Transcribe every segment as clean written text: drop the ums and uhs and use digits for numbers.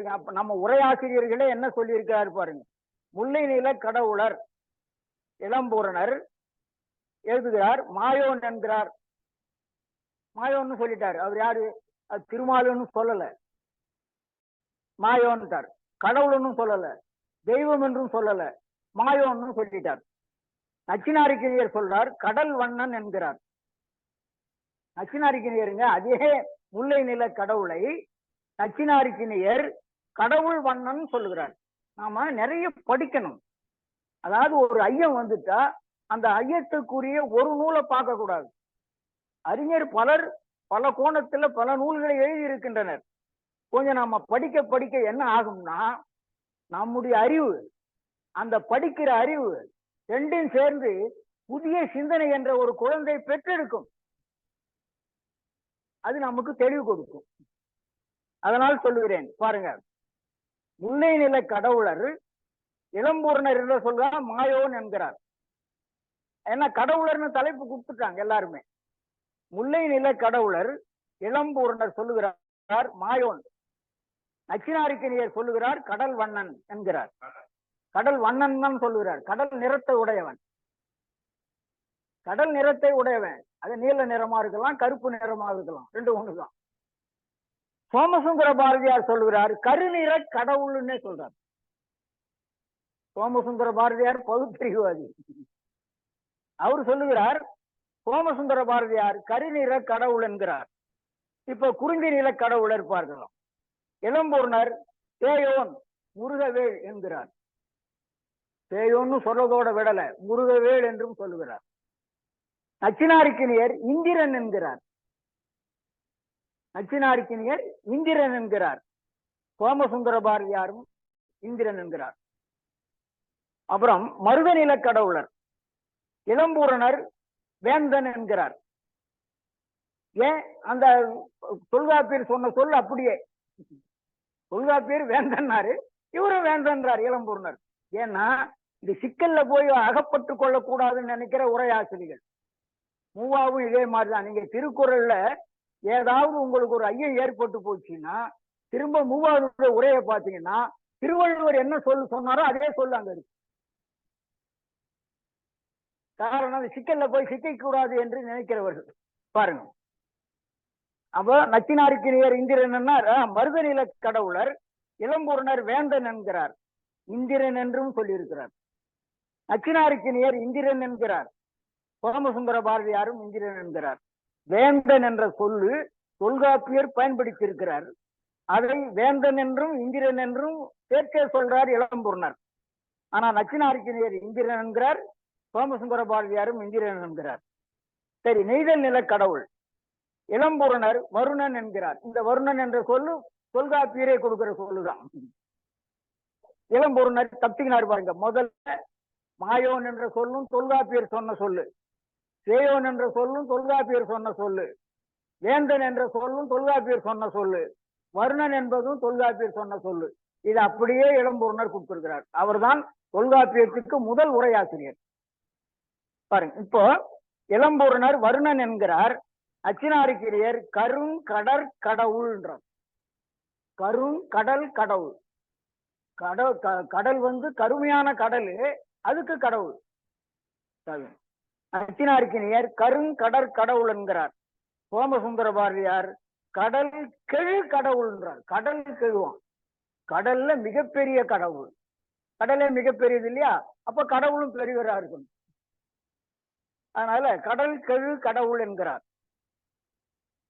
பாருங்க. அப்ப நம்ம உரையாசிரியர்களே என்ன சொல்லியிருக்காரு பாருங்க. முல்லை நில கடவுளர் இளம்பூரணர் எழுதுகிறார், மாயோன் என்கிறார். மாயோன்னு சொல்லிட்டாரு. அவர் யாரு? அது திருமாலுன்னு சொல்லல, மாயோன்ட்டார். கடவுள்னு சொல்லல, தெய்வம் என்றும் சொல்லல, மாயோன்னு சொல்லிட்டார். நச்சினாரிக்கினியர் சொல்றார் கடல் வண்ணன் என்கிறார். நச்சினாரிக்கினியருங்க அதே முல்லை நில கடவுளை நச்சினாரிக்கினியர் கடவுள் வண்ணன் சொல்லுகிறார். நாம நிறைய படிக்கணும். அதாவது ஒரு ஐயம் வந்துட்டா அந்த ஐயத்துக்குரிய ஒரு நூலை பார்க்க கூடாது. அறிஞர் பலர் பல கோணத்துல பல நூல்களை எழுதி இருக்கின்றனர். கொஞ்சம் நம்ம படிக்க படிக்க என்ன ஆகும்னா, நம்முடைய அறிவு, அந்த படிக்கிற அறிவு ரெண்டும் சேர்ந்து புதிய சிந்தனை என்ற ஒரு குழந்தை பெற்றெடுக்கும். அது நமக்கு தெளிவு கொடுக்கும். அதனால் சொல்லுகிறேன் பாருங்க. முல்லை நில கடவுளர் இளம்பூரணர் என்று சொல்றார், மாயோன் என்கிறார். ஏன்னா கடவுளர்னு தலைப்பு கொடுத்துட்டாங்க எல்லாருமே. முல்லை நில கடவுளர் இளம்பூரணர் சொல்லுகிறார் மாயோன். நச்சினாரிக்கினியர் சொல்லுகிறார் கடல் வண்ணன் என்கிறார். கடல் வண்ணன் தான் சொல்லுகிறார். கடல் நிறத்தை உடையவன், கடல் நிறத்தை உடையவன். அது நீல நிறமா இருக்கலாம், கருப்பு நிறமா இருக்கலாம், ரெண்டு ஒண்ணுதான். சோமசுந்தர பாரதியார் சொல்லுகிறார் கருநிற கடவுள்னே சொல்றார். சோமசுந்தர பாரதியார் பகுத்தறிவாதி. அவர் சொல்லுகிறார், சோமசுந்தர பாரதியார் கருநிற கடவுள் என்கிறார். இப்ப குறிஞ்சி நில கடவுளர் பார்க்கலாம். இளம்பூர்ணர் தேயோன் முருகவேள் என்கிறார். தேயோன்னு சொல்றதோட விடல, முருகவேள் என்றும் சொல்லுகிறார். நச்சினாரிக்கினியர் இந்திரன் என்கிறார். நச்சினாரிக்கினியர் இந்திரன் என்கிறார். சோமசுந்தர பாரதியாரும் இந்திரன் என்கிறார். அப்புறம் மருதநில கடவுளர் இளம்பூரணர் வேந்தன் என்கிறார். ஏன் அந்த தொல்காப்பியர் சொன்ன சொல் அப்படியே, தொல்காப்பியர் வேந்தன்னாரு, இவரும் வேந்தன்றார் இளம்பூரணர். ஏன்னா இந்த சிக்கல்ல போய் அகப்பட்டு கொள்ளக்கூடாதுன்னு நினைக்கிற உரையாசிரியர்கள். மூவாவும் இதே மாதிரிதான். நீங்க திருக்குறள்ல ஏதாவது உங்களுக்கு ஒரு ஐயம் ஏற்பட்டு போச்சுன்னா திரும்ப மூவாவுடைய உரையை பார்த்தீங்கன்னா திருவள்ளுவர் என்ன சொன்னாரோ அதே சொல்லு அங்க இருக்கு. காரணம் சிக்கல்ல போய் சிக்க கூடாது என்று நினைக்கிறவர்கள் பாருங்க. அப்ப நச்சினாரிக்கினியர் இந்திரன் மருதநில கடவுளர் இளம்பூரணர் வேந்தன் என்கிறார். இந்திரன் என்றும் சொல்லியிருக்கிறார். நச்சினாரிக்கினியர் இந்திரன் என்கிறார். சோமசுந்தர பாரதியாரும் இந்திரன் என்கிறார். வேந்தன் என்ற சொல்லு தொல்காப்பியர் பயன்படுத்தியிருக்கிறார். அதை வேந்தன் என்றும் இந்திரன் என்றும் சேர்க்கே சொல்றார் இளம்பூரணர். ஆனா நச்சினாரிக்கினியர் இந்திரன் என்கிறார், சோமசுந்தர பாரதியாரும் இந்திரன் என்கிறார். சரி, நெய்தல் நில கடவுள் இளம்பூரணர் வருணன் என்கிறார். இந்த வருணன் என்ற சொல்லு தொல்காப்பியரே கொடுக்கிற சொல்லுதான். இளம்பூரணர் தப்பினார் பாருங்க. முதல்ல மாயோன் என்ற சொல்லும் தொல்காப்பியர் சொன்ன சொல்லு, சேயோன் என்ற சொல்லும் தொல்காப்பியர் சொன்ன சொல்லு, வேந்தன் என்ற சொல்லும் தொல்காப்பியர் சொன்ன சொல்லு, வருணன் என்பதும் தொல்காப்பியர் சொன்ன சொல்லு. இது அப்படியே இளம்பூரணர் கொடுத்திருக்கிறார். அவர்தான் தொல்காப்பியத்துக்கு முதல் உரையாசிரியர் பாருங்க. இப்போ இளம்பூரணர் வருணன் என்கிறார். நச்சினாரிக்கினியர் கருங்கடற் கடவுள்ன்றார். கருங்கடல் கடவுள். கடல் கருமையான கடல், அதுக்கு கடவுள். நச்சினாரிக்கினியர் கருங்கடற் கடவுள் என்கிறார். சோமசுந்தர பாரதியார் கடல் கெழு கடவுள் என்றார். கடல் கெழுவான், கடல்ல மிகப்பெரிய கடவுள். கடலே மிகப்பெரியது இல்லையா? அப்ப கடவுளும் பெரியவரா இருக்கணும். அதனால கடல் கெழு கடவுள் என்கிறார்.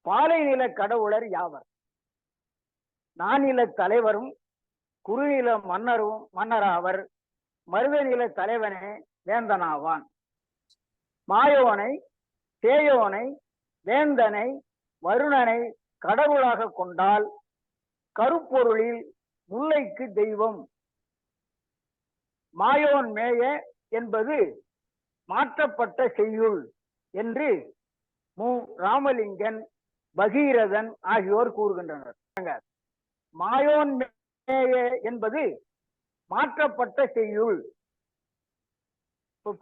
பாலை நில கடவுளர் யாவர்? நானில தலைவரும் குறுநில மன்னராவர். மருதநில தலைவனே வேந்தனாவான். மாயோனை, சேயோனை, வேந்தனை, வருணனை கடவுளாக கொண்டால் கருப்பொருளில் முல்லைக்கு தெய்வம். மாயோன் மேய என்பது மாற்றப்பட்ட செய்யுள் என்று மு. ராமலிங்கன், பகீரதன் ஆகியோர் கூறுகின்றனர். மாயோன் மேய என்பது மாற்றப்பட்ட செய்யுள்.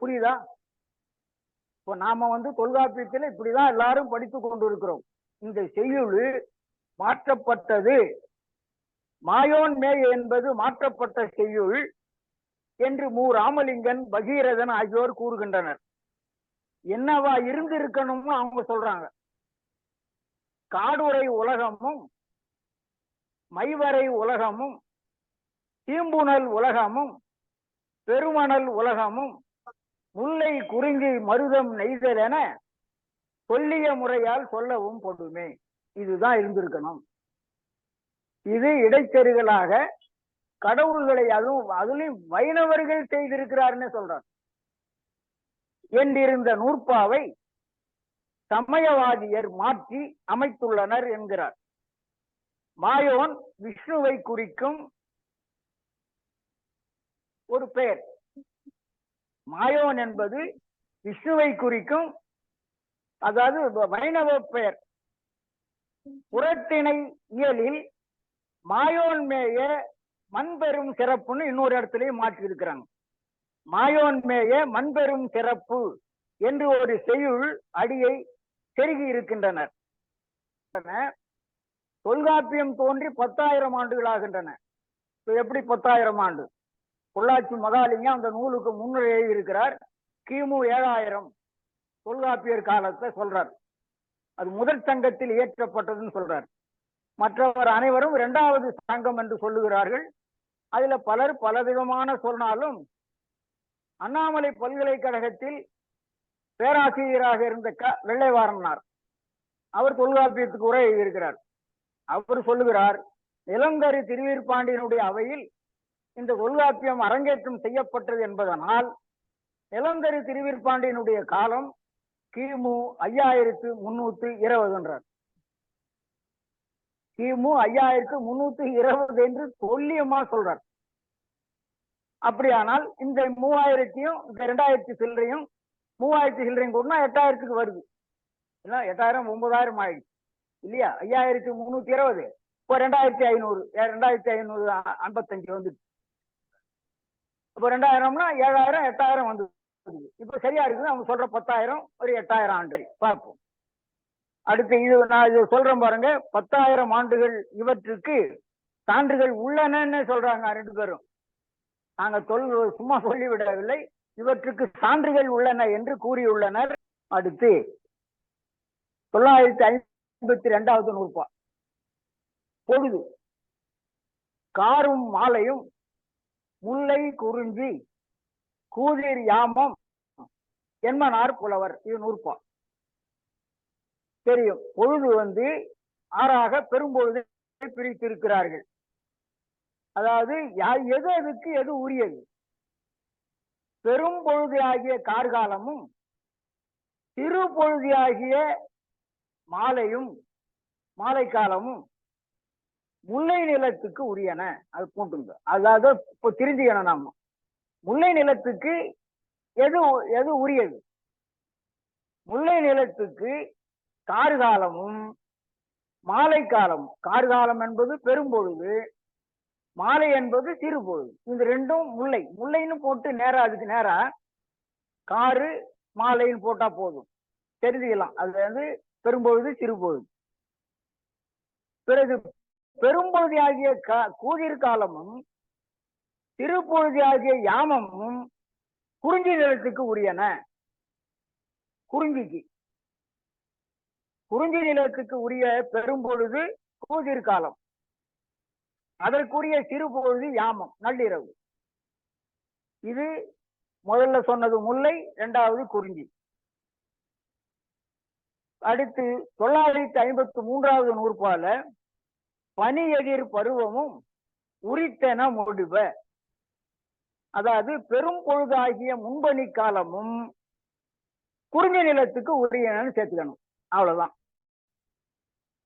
புரியுதா? இப்போ நாம தொல்காப்பியத்தில் இப்படிதான் எல்லாரும் படித்து கொண்டு இருக்கிறோம். இந்த செய்யுள் மாற்றப்பட்டது மாயோன் மேய என்பது மாற்றப்பட்ட செய்யுள் என்று மு. ராமலிங்கன், பகீரதன் ஆகியோர் கூறுகின்றனர். என்னவா இருந்திருக்கணும்னு அவங்க சொல்றாங்க. காடுரை உலகமும் மைவரை உலகமும் தீம்புணல் உலகமும் பெருமணல் உலகமும் முல்லை குறிஞ்சி மருதம் நெய்தல் என சொல்லிய முறையால் சொல்லவும் பொடுமே. இதுதான் இருந்திருக்கணும். இது இடைத்தெருகளாக கடவுள்களை அதுலயும் வைணவர்கள் செய்திருக்கிறார்னு சொல்றார் என்றிருந்த நூற்பாவை சமயவாதியர் மாற்றி அமைத்துள்ளனர் என்கிறார். மாயோன் விஷ்ணுவை குறிக்கும் ஒரு பெயர். மாயோன் என்பது விஷ்ணுவை குறிக்கும், அதாவது வைணவ பெயர். புறத்திணை இயலில் மாயோன் மேய மண்பெரும் சிறப்புன்னு இன்னொரு இடத்துலயும் மாற்றி இருக்கிறாங்க. மாயோன் மேய மண்பெரும் சிறப்பு என்று ஒரு செய்யுள் அடியை செருகி இருக்கின்றனர். தொல்காப்பியம் தோன்றி 10,000 ஆண்டுகள் ஆகின்றன. எப்படி 10,000 ஆண்டு? பொள்ளாச்சி மகாலிங்கம் அந்த நூலுக்கு முன்னுரை எழுதியிருக்கிறார். கிமு 7000 தொல்காப்பியர் காலத்தை சொல்றார். அது முதற் சங்கத்தில் இயற்றப்பட்டதுன்னு சொல்றார். மற்றவர் அனைவரும் 2வது சங்கம் என்று சொல்லுகிறார்கள். அதுல பலர் பலவிதமான சொன்னாலும் அண்ணாமலை பல்கலைக்கழகத்தில் பேராசிரியராக இருந்த வெள்ளைவாரனார் அவர் தொல்காப்பியத்துக்கு உரை எழுதியிருக்கிறார். அவர் சொல்லுகிறார், நிலங்கரி திருவீர்பாண்டியனுடைய அவையில் இந்த தொல்காப்பியம் அரங்கேற்றம் செய்யப்பட்டது என்பதனால் நிலங்கரி திருவீர்பாண்டியனுடைய காலம் கிமு 5320 கிமு 5320 என்று துல்லியமா சொல்றார். அப்படியானால் இந்த 3000 இந்த 2000 சில்லறையும் 3000 சில்லறையும் கூடனா 8000 வருது. 8000 9000 ஆயிடுச்சு இல்லையா? 5320 இப்போ 2500 2555 வந்துடுச்சு. இப்போ 2000னா 7000 8000 வந்து இப்ப சரியா இருக்குது. அவங்க சொல்ற 10,000 ஒரு 8000 ஆண்டு பார்ப்போம். அடுத்து இது நான் இது சொல்றேன் பாருங்க. 10,000 ஆண்டுகள் இவற்றுக்கு சான்றுகள் உள்ளனன்னு சொல்றாங்க 2 பேரும். நாங்க சும்மா சொல்லிவிடவில்லை, இவற்றுக்கு சான்றுகள் உள்ளன என்று கூறியுள்ளனர். அடுத்து 952வது நூற்பா. பொழுது காரும் மாலையும் முல்லை குறிஞ்சி கூதிர் யாமம் என்மனார் புலவர். இது நூற்பா. தெரியும். பொழுது 6ஆக பெரும்பொழுது பிரித்திருக்கிறார்கள். அதாவது எது அதுக்கு எது உரியது. பெரும் பொழுது ஆகிய கார்காலமும் சிறு பொழுது ஆகிய மாலையும் மாலை காலமும் முல்லை நிலத்துக்கு உரியன. அது போட்டுங்க. அதாவது இப்போ தெரிஞ்சுக்கணும் நாம முல்லை நிலத்துக்கு எது எது உரியது. முல்லை நிலத்துக்கு கார்காலமும் மாலை காலமும். கார்காலம் என்பது பெரும்பொழுது, மாலை என்பது சிறு பொழுது. இந்த ரெண்டும் முல்லை. முல்லைன்னு போட்டு நேரா அதுக்கு நேரா காரு மாலைன்னு போட்டா போதும், தெரிஞ்சுக்கலாம். அது பெரும்பொழுது சிறு பொழுது. பிறகு பெரும்பொழுது ஆகிய கூதிர் காலமும் சிறு பொழுது ஆகிய யாமமும் குறிஞ்சி நிலத்துக்கு உரியன. குறிஞ்சி நிலத்துக்கு உரிய பெரும்பொழுது கூதிர் காலம், அதற்குரிய சிறு பொழுது யாமம் நள்ளிரவு. இது முதல்ல சொன்னது முல்லை, 2வது குறிஞ்சி. அடுத்து 953வது நூற்பால பனி எதிர் பருவமும் உரித்தென முடிவ. அதாவது பெரும் பொழுதாகிய முன்பனி காலமும் குறிஞ்சி நிலத்துக்கு உரியனு சேர்த்துக்கணும். அவ்வளவுதான்.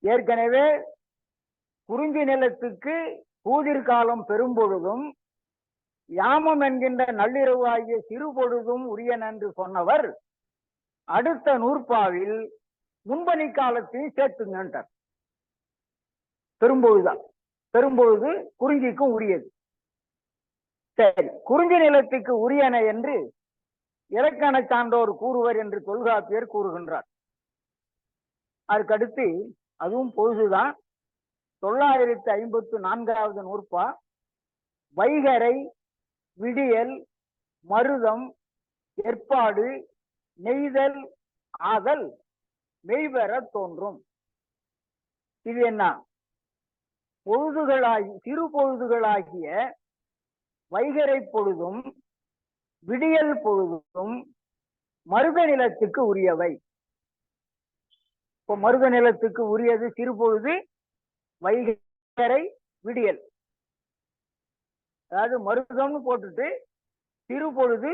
ஏற்கனவே குறிஞ்சி நிலத்துக்கு கூதிர் காலம் பெரும்பொழுதும் யாமம் என்கின்ற நள்ளிரவு ஆகிய சிறு பொழுதும் உரியன் என்று சொன்னவர் அடுத்த நூற்பாவில் முன்பனி காலத்தையும் சேர்த்துங்கன்றார். பெரும்பொழுதான். பெரும்பொழுது குறிஞ்சிக்கும் உரியது. சரி, குறிஞ்சி நிலத்துக்கு உரியன என்று இலக்கண சான்றோர் கூறுவர் என்று தொல்காப்பியர் கூறுகின்றார். அதுக்கடுத்து அதுவும் பொழுதுதான். 954வது நூற்பா வைகரை, விடியல், மருதம், ஏற்பாடு, நெய்தல், ஆதல் மெய்வெற தோன்றும். இது என்ன? பொழுதுகளாகி சிறு பொழுதுகளாகிய வைகரை பொழுதும் விடியல் பொழுதும் மருத நிலத்துக்கு உரியவை. இப்போ மருத நிலத்துக்கு உரியது சிறு பொழுது, வைகரை, விடியல். அதாவது மருதம்னு போட்டுட்டு சிறு பொழுது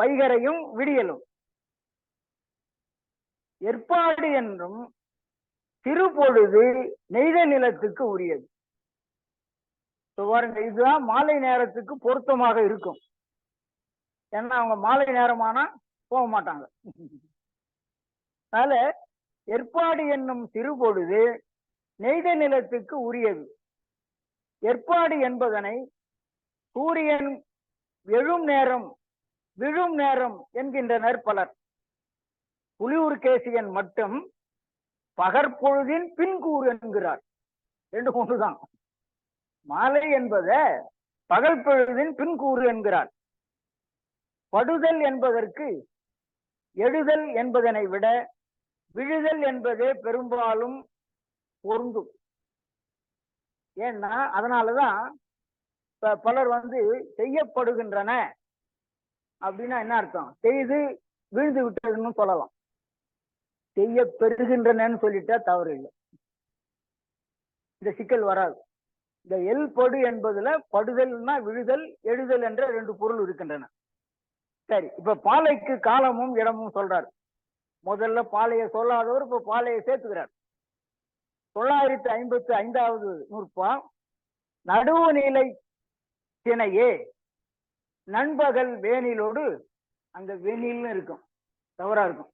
வைகரையும் விடியலும். ஏற்பாடு என்றும் சிறு பொழுது நெய்த நிலத்துக்கு உரியது. பாருங்க, இதுதான் மாலை நேரத்துக்கு பொருத்தமாக இருக்கும். ஏன்னா அவங்க மாலை நேரமானா போக மாட்டாங்க. அதனால ஏற்பாடு என்னும் சிறு பொழுது நெய்த நிலத்துக்கு உரியது. ஏற்பாடு என்பதனை சூரியன் எழும் நேரம், விழும் நேரம் என்கின்றனர் பலர். புலியூர்கேசியன் மட்டும் பகற்பொழுதின் பின்கூறு என்கிறார். 2 ஒன்றுதான். மாலை என்பத பகல் பொழுதின் பின்கூறு என்கிறார். படுதல் என்பதற்கு எழுதல் என்பதனை விட விழுதல் என்பதே பெரும்பாலும் பொருந்தும். ஏன்னா அதனாலதான் பலர் செய்யப்படுகின்றன அப்படின்னா என்ன அர்த்தம்? செய்து வீழ்ந்து விட்டதுன்னு சொல்லலாம். செய்ய பெறுகின்றனன்னு சொல்லிட்டா தவறு இல்லை, இந்த சிக்கல் வராது. இந்த எல் படு என்பதுல படுதல்னா விழுதல், எழுதல் என்ற 2 பொருள் இருக்கின்றன. சரி, இப்ப பாலைக்கு காலமும் இடமும் சொல்றாரு. முதல்ல பாலைய சொல்லாதவர் இப்ப பாலையை சேர்த்துக்கிறார். 955வது நூற்பா நடுவு நிலை திணையே நண்பகல் வேனிலோடு, அங்க வெனில்னு இருக்கும், தவறா இருக்கும்.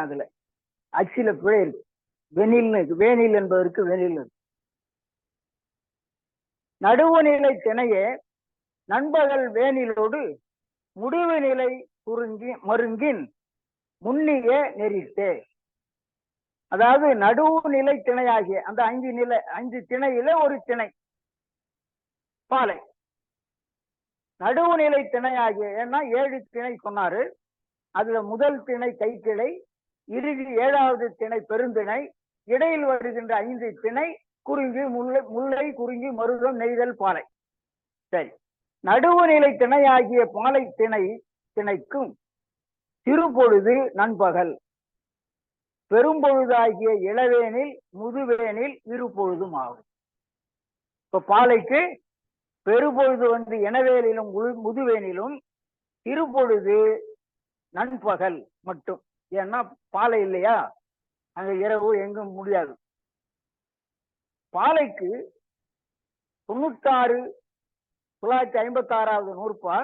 அதுல அச்சில பிழை இருக்கு. வெனில்னு இருக்கு. வேனில் என்பதற்கு வெனில் இருக்கு. நடுவு நிலை திணையே நண்பகல் வேனிலோடு முடிவு நிலை மருங்கின் முன்னிய நெறித்தே. அதாவது நடுவு நிலை திணையாகிய அந்த 5 திணையில ஒரு திணை பாலை. நடுவு நிலை திணையாகிய, ஏன்னா 7 திணை சொன்னாரு. அதுல முதல் திணை கைக்கிளை, இறுதி 7வது திணை பெருந்திணை, இடையில் வருகின்ற 5 திணை குறிஞ்சி, முல்லை, குறிஞ்சி, மருதம், நெய்தல், பாலை. சரி, நடுவு நிலை திணையாகிய பாலை திணைக்கும் சிறு பொழுது நண்பகல், பெரும்பொழுதாகிய இளவேனில், முதுவேனில் இரு பொழுதும் ஆகும். இப்ப பாலைக்கு பெருபொழுது இனவேலிலும் முதுவேனிலும், சிறு பொழுது நண்பகல் மட்டும். ஏன்னா பாலை இல்லையா, அங்க இரவு எங்கும் முடியாது. பாலைக்கு 956வது நூற்பா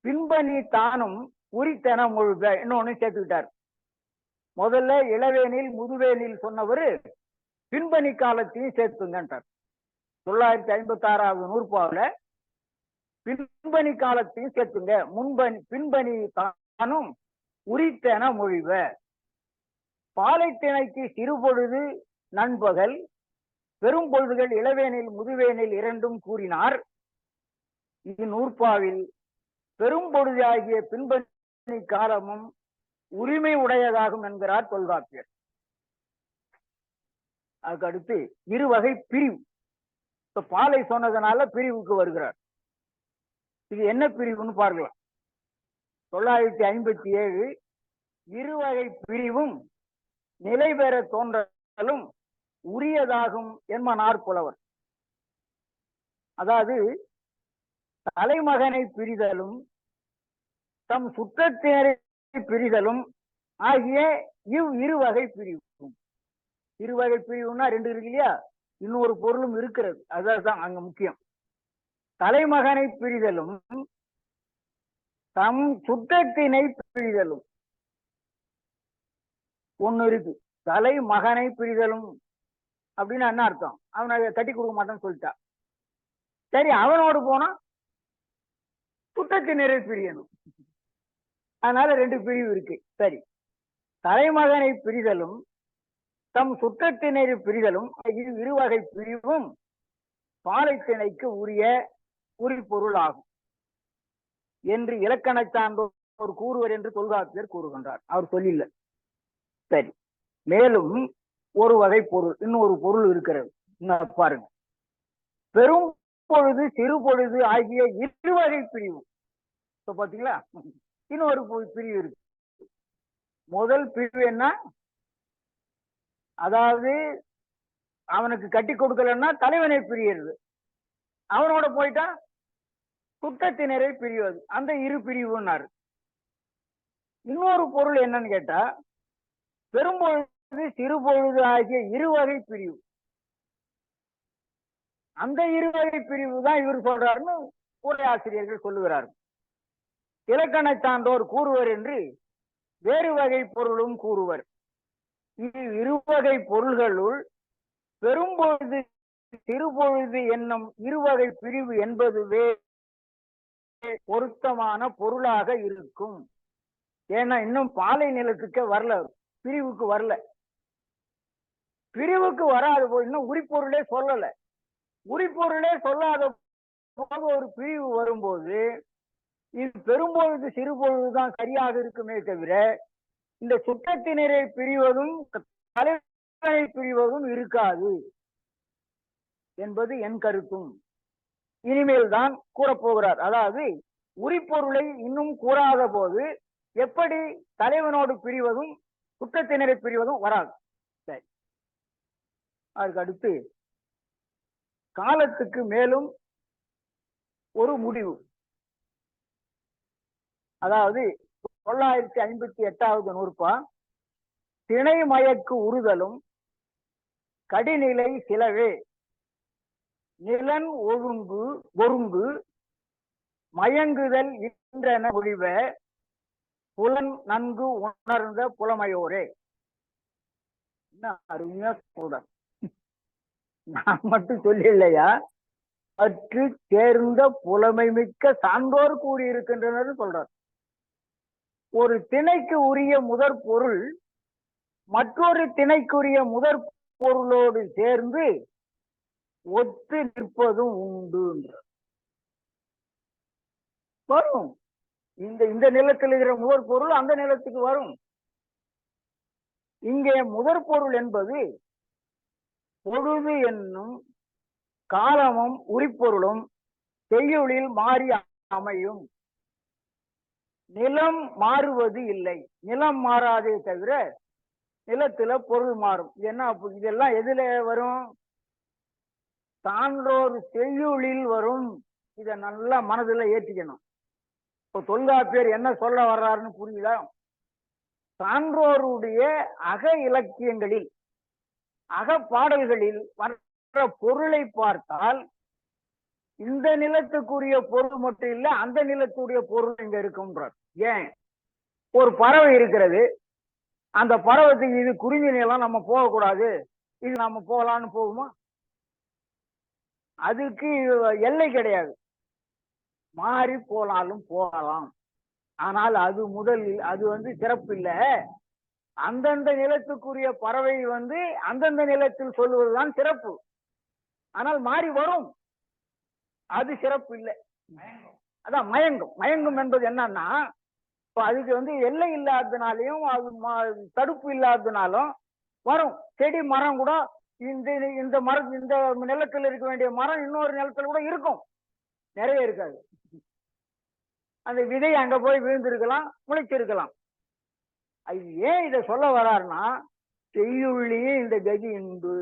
பின்பணி தானும் உரித்தன முழுக இன்னொன்னு சேர்த்துக்கிட்டார். முதல்ல இளவேனில், முதுவேனில் சொன்னவரு பின்பணி காலத்தையும் சேர்த்துங்கன்றார். 956வது நூற்பாவில பின்பணி காலத்தையும் சேர்த்துங்க, பின்பணி தானும் உரித்தன மொழிவ. பாலை திணைக்கு சிறு பொழுது நண்பகல், பெரும் பொழுதுகள் இளவேனில், முதுவேனில் இரண்டும் கூறினார். இந்நூற்பாவில் பெரும் பொழுதாகிய பின்பணி காலமும் உரிமை உடையதாகும் என்கிறார் தொல்காப்பியர். அதுக்கு அடுத்து இருவகை பிரிவு. இப்ப பாலை சொன்னதுனால பிரிவுக்கு வருகிறார். இது என்ன பிரிவுன்னு பார்க்கலாம். 957 இருவகை பிரிவும் நிலை பெற தோன்றலும் உரியதாகும் என்பனார் புலவர். அதாவது தலைமகனை பிரிதலும் தம் சுற்றத்தினரை பிரிதலும் ஆகிய இருவகை பிரிவும். இருவகை பிரிவுன்னா 2 இருக்கு இல்லையா, இன்னொரு பொருளும் இருக்கிறது, அதுதான் அங்க முக்கியம். தலைமகனை பிரிதலும் தம் சுற்றத்தினை பிரிதலும் ஒண்ணு இருக்கு. தலைமகனை பிரிதலும் அப்படின்னு என்ன அர்த்தம்? அவனை கட்டி கொடுக்க மாட்டேன்னு சொல்லிட்டா. சரி, அவனோடு போனா சுற்றத்தினரை பிரியணும். அதனால 2 பிரிவு இருக்கு. சரி, தலைமகனை பிரிதலும் தம் சுற்றத்தினர் பிரிதலும் இது இருவகை பிரிவும் பாலைத்திணைக்கு உரிய உரிபொருள் ஆகும் என்று இலக்கண சான்றோர் கூறுவர் என்று தொல்காப்பியர் கூறுகின்றார். அவர் சொல்லில்ல. சரி, மேலும் ஒரு வகை பொருள், இன்னொரு பொருள் இருக்கிறது. பாருங்க, பெரும் பொழுது சிறு பொழுது ஆகிய இருவகை பிரிவு. பாத்தீங்களா, இன்னொரு பிரிவு இருக்கு. முதல் பிரிவு என்ன? அதாவது அவனுக்கு கட்டி கொடுக்கலன்னா தலைவனை பிரியிறது, அவனோட போயிட்டா சுற்றத்தினரை பிரிவது, அந்த இரு பிரிவுன்னாரு. இன்னொரு பொருள் என்னன்னு கேட்டா, பெரும்பொழுது சிறு பொழுது ஆகிய இருவகை பிரிவு. அந்த இருவகை பிரிவு தான் இவர் சொல்றாருன்னு உரையாசிரியர்கள் சொல்லுகிறார்கள். இலக்கண சான்றோர் கூறுவர் என்று வேறு வகை பொருளும் கூறுவர். இது இருவகை பொருள்களுள் பெரும்பொழுது சிறுபொழுது என்னும் இருவகை பிரிவு என்பது பொருத்தமான பொருளாக இருக்கும். ஏன்னா இன்னும் பாலை நிலத்துக்கு வரல, பிரிவுக்கு வரல. பிரிவுக்கு வராத போது இன்னும் உரிப்பொருளே சொல்லல. உரிப்பொருளே சொல்லாத போது ஒரு பிரிவு வரும்போது இது பெரும்பொழுது சிறுபொழுதுதான் சரியாக இருக்குமே தவிர இந்த சுற்றத்தினரை பிரிவதும் தலைவனை பிரிவதும் இருக்காது என்பது என் கருத்தும். இனிமேல் தான் கூறப்போகிறார். அதாவது உரிப்பொருளை இன்னும் கூறாத போது எப்படி தலைவனோடு பிரிவதும் சுற்றத்தினரை பிரிவதும் வராது. சரி, அதுக்கு அடுத்து காலத்துக்கு மேலும் ஒரு முடிவு. அதாவது 958வது நூற்பா, திணை மயக்கு உறுதலும் கடிநிலை சிலவே நிலன் ஒருங்கு மயங்குதல் என்றன ஒழிவ புலன் நன்கு உணர்ந்த புலமையோரே. என்ன அருமையா சொல்ற, நான் மட்டும் சொல்லலையா, அற்று தேர்ந்த புலமை மிக்க சான்றோர் கூறியிருக்கின்றனர் சொல்றார். ஒரு திணைக்கு உரிய முதற் பொருள் மற்றொரு திணைக்குரிய முதற் பொருளோடு சேர்ந்து ஒத்து நிற்பதும் உண்டு. வரும், இந்த நிலத்தில் இருக்கிற முதற் பொருள் அந்த நிலத்துக்கு வரும். இங்கே முதற் பொருள் என்பது பொழுது என்னும் காலமும் உரிப்பொருளும் செய்யுளில் மாறி அமையும். நிலம் மாறுவது இல்லை, நிலம் மாறாதே தவிர நிலத்துல பொருள் மாறும். என்ன இதெல்லாம் எதுல வரும்? சான்றோர் செய்யுளில் வரும். இத நல்லா மனதுல ஏற்றிக்கணும். இப்போ தொல்காப்பியர் என்ன சொல்ல வர்றாருன்னு புரியுதா? சான்றோருடைய அக இலக்கியங்களில் அக பாடல்களில் வர்ற பொருளை பார்த்தால் இந்த நிலத்துக்குரிய பொருள் மட்டும் இல்ல, அந்த நிலத்துடைய பொருள் இங்க இருக்கும்ன்றார். ஏன்? ஒரு பறவை இருக்கிறது, அந்த பறவைக்கு இது குறிஞ்சி நிலம், நம்ம போகக்கூடாது, இது நம்ம போகலான்னு போகுமா? அதுக்கு எல்லை கிடையாது, மாறி போனாலும் போகலாம். ஆனால் அது அது சிறப்பு இல்லை. அந்தந்த நிலத்துக்குரிய பறவை அந்தந்த நிலத்தில் சொல்லுவதுதான் சிறப்பு. ஆனால் மாறி வரும், அது சிறப்பு இல்லை. அதான் மயங்கும். மயங்கும் என்பது என்னன்னா, இப்போ அதுக்கு எல்லை இல்லாததுனாலையும் அது தடுப்பு இல்லாததுனாலும் வரும். செடி மரம் கூட இந்த மரம், இந்த நிலத்தில் இருக்க வேண்டிய மரம் இன்னொரு நிலத்தில் கூட இருக்கும், நிறைய இருக்காது. அந்த விதை அங்க போய் விழுந்திருக்கலாம், முளைச்சிருக்கலாம். அது ஏன் இதை சொல்ல வராருன்னா, செய்யுள்ளியே இந்த கதி உண்டு,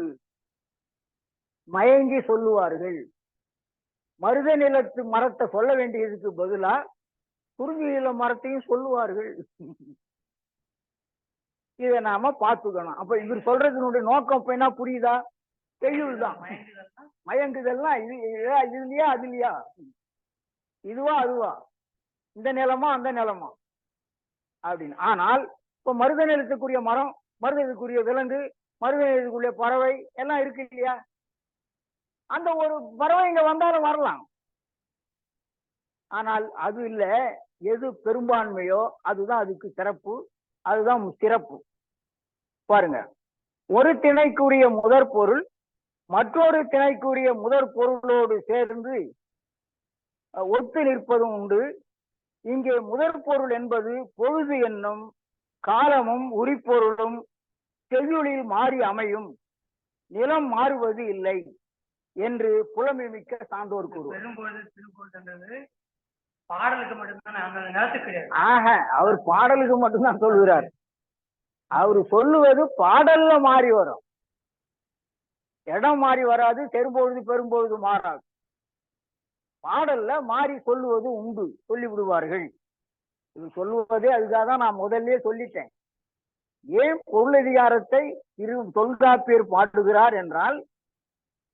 மயங்கி சொல்லுவார்கள். மருத நிலத்து மரத்தை சொல்ல வேண்டியதுக்கு பதிலா குறிஞ்சி நில மரத்தையும் சொல்லுவார்கள். இதை நாம பார்த்துக்கணும். அப்ப இவர் சொல்றதுனுடைய நோக்கம் இப்ப என்ன புரியுதா? செய்யுள் தான். மயங்குதல்லாம் இது இல்லையா, அது இல்லையா, இதுவா அதுவா, இந்த நிலமா அந்த நிலமா அப்படின்னு. ஆனால் இப்ப மருத நிலத்துக்குரிய மரம், மருதத்துக்குரிய விலங்கு, மருத நிலத்துக்குரிய பறவை எல்லாம் இருக்கு இல்லையா? அந்த ஒரு பறவை இங்க வந்தாலும் வரலாம். ஆனால் அது இல்ல, எது பெரும்பான்மையோ அதுதான் அதுக்கு சிறப்பு, அதுதான் சிறப்பு. பாருங்க, ஒரு திணைக்குரிய முதற் பொருள் மற்றொரு திணைக்குரிய முதற் பொருளோடு சேர்ந்து ஒத்து நிற்பதும் உண்டு. இங்கே முதற் பொருள் என்பது பொழுது என்னும் காலமும் உரிப்பொருளும் செய்யுளில் மாறி அமையும், நிலம் மாறுவது இல்லை என்று புலமை மிக்க சான்றோர் கூறுவார். பாடலுக்கு மட்டும்தான், ஆக அவர் பாடலுக்கு மட்டும்தான் சொல்லுகிறார். அவரு சொல்லுவது பாடல்ல மாறி வரும், இடம் மாறி வராது, தெரும்பொழுது பெரும்பொழுது மாறாது. பாடல்ல மாறி சொல்லுவது உண்டு, சொல்லி விடுவார்கள். இது சொல்லுவதே அதுக்காக தான் நான் முதல்ல சொல்லிட்டேன். ஏன் பொருளதிகாரத்தை தொல்காப்பியர் பாடுகிறார் என்றால்,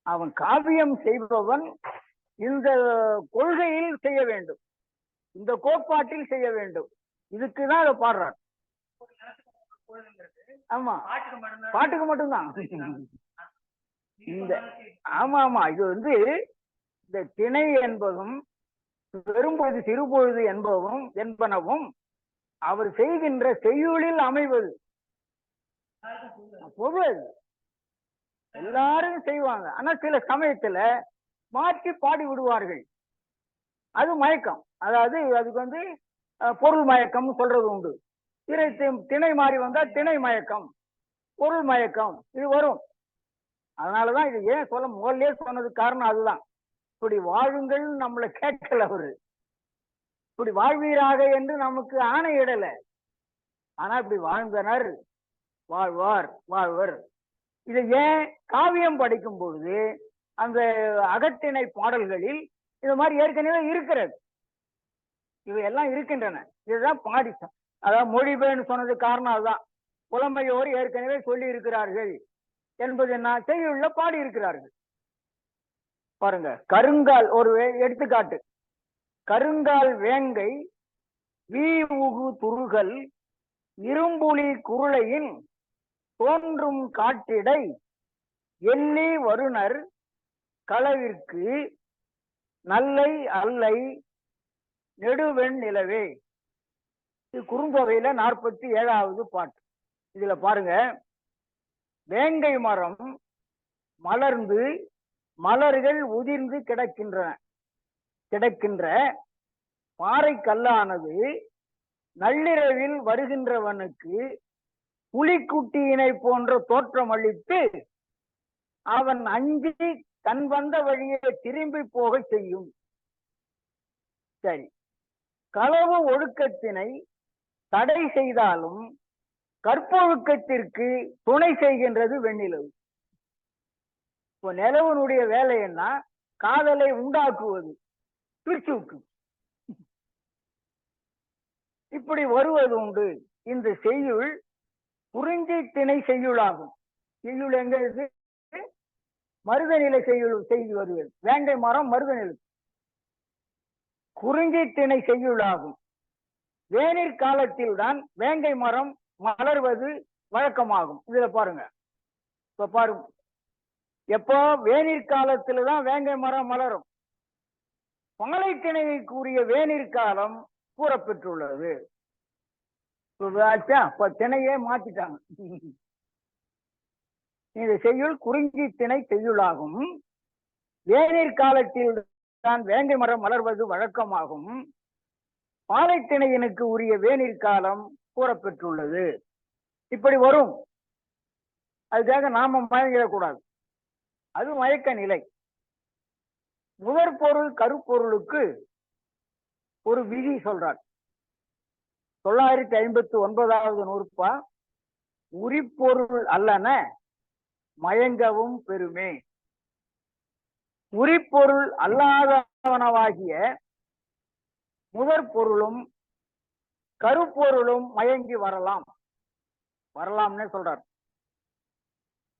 அவன் காவியம் செய்பவன் இந்த கொள்கையில் செய்ய வேண்டும், இந்த கோட்பாட்டில் செய்ய வேண்டும். இதுக்குதான் அதை பாடுறார். ஆமா, பாட்டுக்கு மட்டும்தான். இந்த ஆமா ஆமா இது இந்த திணை என்பதும் பெரும்பொழுது சிறுபொழுது என்பனவும் அவர் செய்கின்ற செய்யுளில் அமைவது பொருள். எல்லாரும் செய்வாங்க, ஆனா சில சமயத்துல மாற்றி பாடி விடுவார்கள். அது மயக்கம், அதாவது அதுக்கு பொருள் மயக்கம் சொல்றது உண்டு. திணை மாறி வந்தா திணை மயக்கம், பொருள் மயக்கம் இது வரும். அதனாலதான் இது ஏன் முதல்ல சொன்னதுக்கு காரணம் அதுதான். இப்படி வாழுங்கள் நம்மளை கேட்கல அவரு, இப்படி வாழ்வீராக என்று நமக்கு ஆணையிடல. ஆனா இப்படி வாழ்ந்தனர், வாழ்வார், வாழ்வர். இது ஏன் காவியம் படிக்கும் பொழுது அந்த அகத்திணை பாடல்களில் இது மாதிரி ஏற்கனவே இருக்கிறது, இவையெல்லாம் இருக்கின்றன. இதுதான் பாடி, அதாவது மொழிபெயர்னு சொன்னதுக்கு காரணம் அதுதான். புலமையோர் ஏற்கனவே சொல்லி இருக்கிறார்கள் என்பது என்ன, செய்யுள்ள பாடி இருக்கிறார்கள். பாருங்க, கருங்கால் ஒரு எடுத்துக்காட்டு. கருங்கால் வேங்கை வீவுகு துருகல் இரும்புலி குருளையின் தோன்றும் காட்டிடை எண்ணி வருணர் களவிற்கு நல்லை அல்லை நெடுவெண் நிலவே. இது குறுந்தொகையில 47வது பாட்டு. இதுல பாருங்க, வேங்கை மரம் மலர்ந்து மலர்கள் உதிர்ந்து கிடக்கின்ற பாறை கல்லானது நள்ளிரவில் வருகின்றவனுக்கு புலிக்குட்டியினை போன்ற தோற்றம் அளித்து அவன் அஞ்சி தன் வந்த வழியே திரும்பி போக செய்யும். சரி, களவு ஒழுக்கத்தினை தடை செய்தாலும் கற்பொழுக்கத்திற்கு துணை செய்கின்றது வெண்ணிலவு. இப்போ நிலவனுடைய வேலை என்ன, காதலை உண்டாக்குவது, பிரிச்சுக்கு இப்படி வருவது உண்டு. இந்த செய்யுள் குறிஞ்சி திணை செய்யுளாகும். செய்யுள் எங்க இருக்கு, மருதநிலை செய்து வருவது. வேங்கை மரம் மருதநிலை, குறிஞ்சி திணை செய்யுளாகும். வேநீர் காலத்தில் தான் வேங்கை மரம் மலர்வது வழக்கமாகும். இதுல பாருங்க, இப்ப பாருங்க, எப்போ வேநீர் காலத்துல தான் வேங்கை மரம் மலரும். பாலை திணைக்குரிய வேநீர் காலம் கூறப்பெற்றுள்ளது. திணையே மாத்திட்டாங்க. இந்த செய்யுள் குறிஞ்சி திணை செய்யுளாகும். வேநீர் காலத்தில் தான் வேங்கை மரம் மலர்வது வழக்கமாகும். பாலை திணையினுக்கு உரிய வேநீர் காலம் கூறப்பெற்றுள்ளது. இப்படி வரும். அதுக்காக நாம மயங்கிடக்கூடாது, அது மயக்க நிலை. முதற் பொருள் கருப்பொருளுக்கு ஒரு விதி சொல்றார். 959வது நூற்பா, உரிப்பொருள் அல்லன மயங்கவும் பெருமே. உரிப்பொருள் அல்லாதவனவாகிய முதற் பொருளும் கருப்பொருளும் மயங்கி வரலாம்னு சொல்றார்.